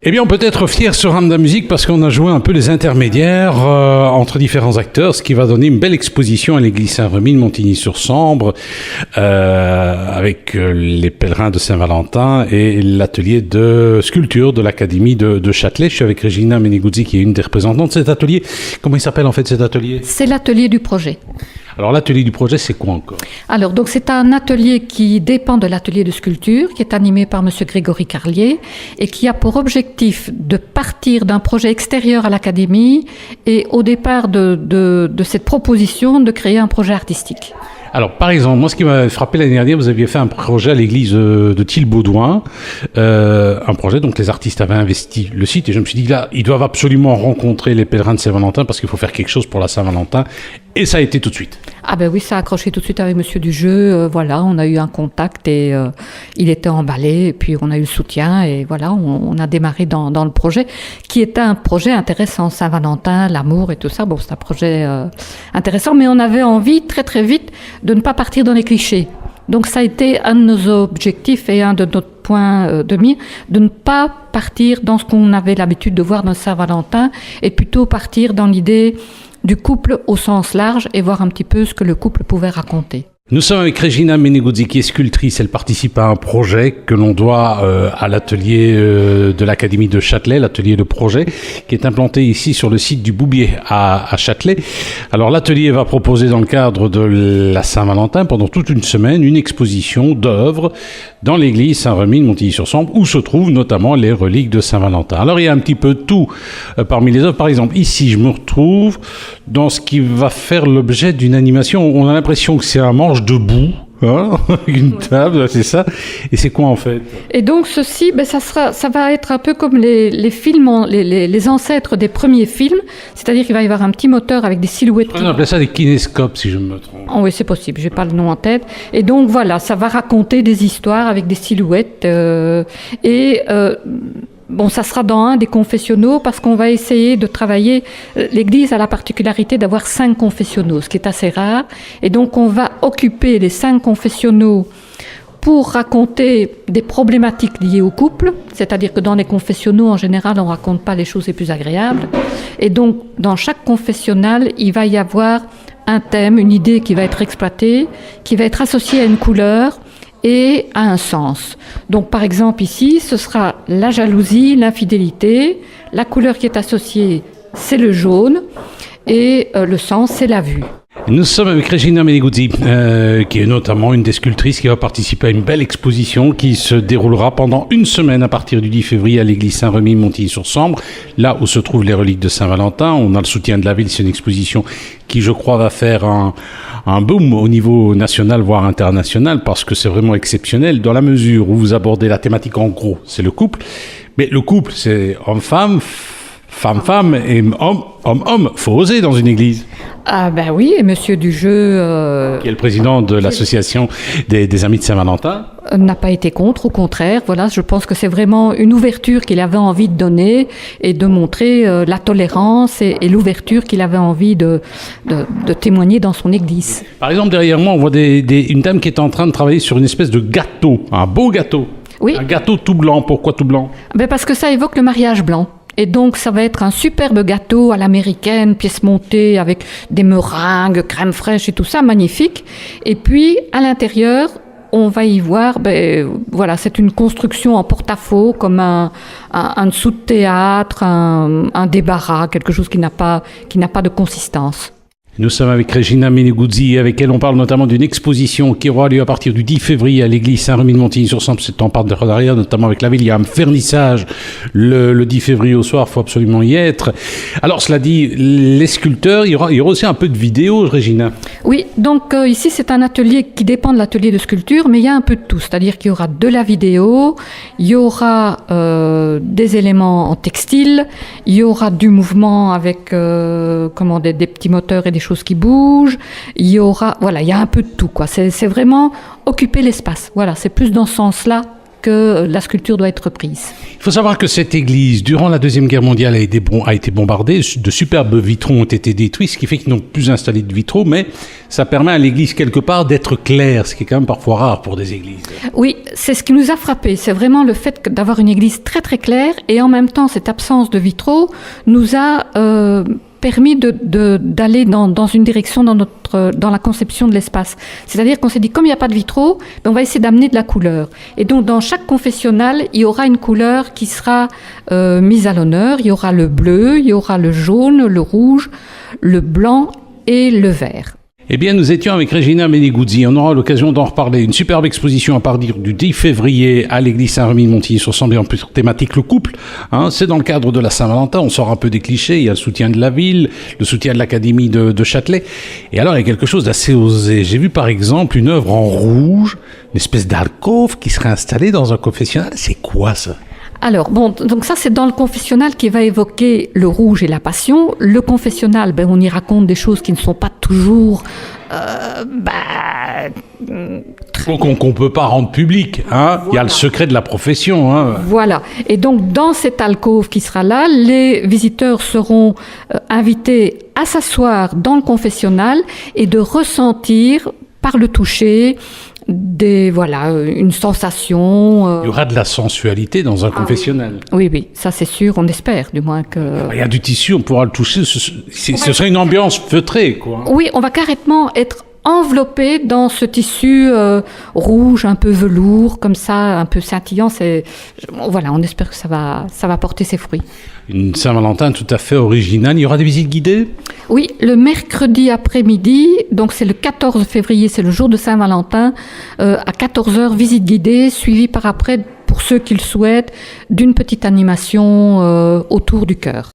Eh bien, on peut être fier sur Ramda Musique parce qu'on a joué un peu les intermédiaires entre différents acteurs, ce qui va donner une belle exposition à l'église Saint-Remy de Montigny-sur-Sambre avec les pèlerins de Saint-Valentin et l'atelier de sculpture de l'Académie de Châtelet. Je suis avec Regina Meneguzzi qui est une des représentantes de cet atelier. Comment il s'appelle en fait cet atelier ? C'est l'atelier du projet. Alors l'atelier du projet, c'est quoi encore ? Alors donc c'est un atelier qui dépend de l'atelier de sculpture, qui est animé par Monsieur Grégory Carlier et qui a pour objectif de partir d'un projet extérieur à l'académie et au départ de cette proposition de créer un projet artistique. Alors, par exemple, moi, ce qui m'a frappé l'année dernière, vous aviez fait un projet à l'église de Tille-Baudouin, un projet dont les artistes avaient investi le site, et je me suis dit, là, ils doivent absolument rencontrer les pèlerins de Saint-Valentin parce qu'il faut faire quelque chose pour la Saint-Valentin, et ça a été tout de suite. Ah ben oui, ça a accroché tout de suite avec Monsieur Dujeu, voilà, on a eu un contact et il était emballé, et puis on a eu le soutien, et voilà, on a démarré dans le projet, qui est un projet intéressant, Saint-Valentin, l'amour et tout ça, bon, c'est un projet intéressant, mais on avait envie très très vite de ne pas partir dans les clichés. Donc ça a été un de nos objectifs et un de notre point de mire, de ne pas partir dans ce qu'on avait l'habitude de voir dans Saint-Valentin et plutôt partir dans l'idée du couple au sens large et voir un petit peu ce que le couple pouvait raconter. Nous sommes avec Regina Meneguzzi qui est sculptrice. Elle participe à un projet que l'on doit à l'atelier de l'Académie de Châtelet, l'atelier de projet, qui est implanté ici sur le site du Boubier à Châtelet. Alors l'atelier va proposer dans le cadre de la Saint-Valentin pendant toute une semaine une exposition d'œuvres dans l'église Saint-Remy de Montigny-sur-Sambre où se trouvent notamment les reliques de Saint-Valentin. Alors il y a un petit peu de tout parmi les œuvres. Par exemple, ici je me retrouve dans ce qui va faire l'objet d'une animation. On a l'impression que c'est un manche debout, hein, une table, c'est ça. Et c'est quoi en fait ? Et donc ceci, ben ça va être un peu comme les films, les ancêtres des premiers films, c'est-à-dire qu'il va y avoir un petit moteur avec des silhouettes. On appelle ça des kinéscopes, si je me trompe. Oh oui, c'est possible, j'ai pas le nom en tête. Et donc voilà, ça va raconter des histoires avec des silhouettes Bon, ça sera dans un des confessionnaux parce qu'on va essayer de travailler. L'Église a la particularité d'avoir 5 confessionnaux, ce qui est assez rare. Et donc, on va occuper les 5 confessionnaux pour raconter des problématiques liées au couple. C'est-à-dire que dans les confessionnaux, en général, on ne raconte pas les choses les plus agréables. Et donc, dans chaque confessionnal, il va y avoir un thème, une idée qui va être exploitée, qui va être associée à une couleur et à un sens. Donc par exemple ici, ce sera la jalousie, l'infidélité, la couleur qui est associée, c'est le jaune, et le sens, c'est la vue. Nous sommes avec Regina Meneguzzi, qui est notamment une des sculptrices qui va participer à une belle exposition qui se déroulera pendant une semaine à partir du 10 février à l'église Saint-Remy Montigny-sur-Sambre, là où se trouvent les reliques de Saint-Valentin. On a le soutien de la ville, c'est une exposition qui, je crois, va faire un boom au niveau national, voire international, parce que c'est vraiment exceptionnel, dans la mesure où vous abordez la thématique en gros, c'est le couple, mais le couple, c'est homme-femme, femme-femme et homme-homme. Faut oser dans une église. Ah ben oui, et Monsieur Dujeu... qui est le président de l'association des Amis de Saint-Valentin. N'a pas été contre, au contraire. Voilà, je pense que c'est vraiment une ouverture qu'il avait envie de donner et de montrer la tolérance et l'ouverture qu'il avait envie de témoigner dans son église. Par exemple, derrière moi, on voit une dame qui est en train de travailler sur une espèce de gâteau, un beau gâteau. Oui. Un gâteau tout blanc. Pourquoi tout blanc ? Ben parce que ça évoque le mariage blanc. Et donc, ça va être un superbe gâteau à l'américaine, pièce montée avec des meringues, crème fraîche et tout ça, magnifique. Et puis, à l'intérieur, on va y voir, voilà, c'est une construction en porte-à-faux, comme un dessous de théâtre, un débarras, quelque chose qui n'a pas de consistance. Nous sommes avec Regina Meneguzzi, avec elle on parle notamment d'une exposition qui aura lieu à partir du 10 février à l'église Saint-Remy de Montigny-sur-Sambre. C'est en partenariat notamment avec la ville. Il y a un vernissage le 10 février au soir, il faut absolument y être. Alors cela dit, les sculpteurs, il y aura aussi un peu de vidéo, Regina. Oui, donc ici c'est un atelier qui dépend de l'atelier de sculpture, mais il y a un peu de tout. C'est-à-dire qu'il y aura de la vidéo, il y aura des éléments en textile, il y aura du mouvement avec des petits moteurs et des choses qui bougent, il y a un peu de tout, quoi. C'est vraiment occuper l'espace. Voilà, c'est plus dans ce sens-là que la sculpture doit être prise. Il faut savoir que cette église, durant la Deuxième Guerre mondiale, a été bombardée. De superbes vitraux ont été détruits, ce qui fait qu'ils n'ont plus installé de vitraux, mais ça permet à l'église, quelque part, d'être claire, ce qui est quand même parfois rare pour des églises. Oui, c'est ce qui nous a frappé. C'est vraiment le fait d'avoir une église très très claire et en même temps, cette absence de vitraux nous a permis d'aller dans une direction dans la conception de l'espace. C'est-à-dire qu'on s'est dit, comme il n'y a pas de vitraux, on va essayer d'amener de la couleur. Et donc, dans chaque confessionnal, il y aura une couleur qui sera mise à l'honneur. Il y aura le bleu, il y aura le jaune, le rouge, le blanc et le vert. Eh bien, nous étions avec Regina Meneguzzi. On aura l'occasion d'en reparler. Une superbe exposition à partir du 10 février à l'église Saint-Rémy-de-Montigny sur Samblé, en plus thématique le couple. C'est dans le cadre de la Saint-Valentin. On sort un peu des clichés. Il y a le soutien de la ville, le soutien de l'Académie de Châtelet. Et alors, il y a quelque chose d'assez osé. J'ai vu par exemple une œuvre en rouge, une espèce d'alcôve qui serait installée dans un confessionnal. C'est quoi ça ? Alors, donc ça, c'est dans le confessionnal qui va évoquer le rouge et la passion. Le confessionnal, on y raconte des choses qui ne sont pas toujours... qu'on ne peut pas rendre public. Voilà. Il y a le secret de la profession. Voilà. Et donc, dans cette alcôve qui sera là, les visiteurs seront invités à s'asseoir dans le confessionnal et de ressentir, par le toucher, une sensation. Il y aura de la sensualité dans un confessionnal. Oui, ça c'est sûr, on espère du moins que... Il y a du tissu, on pourra le toucher, ce serait une ambiance feutrée, quoi. Oui, on va carrément être enveloppé dans ce tissu rouge, un peu velours, comme ça, un peu scintillant. Voilà, on espère que ça va porter ses fruits. Une Saint-Valentin tout à fait originale. Il y aura des visites guidées ? Oui, le mercredi après-midi, donc c'est le 14 février, c'est le jour de Saint-Valentin, à 14h, visite guidée, suivie par après, pour ceux qui le souhaitent, d'une petite animation autour du cœur.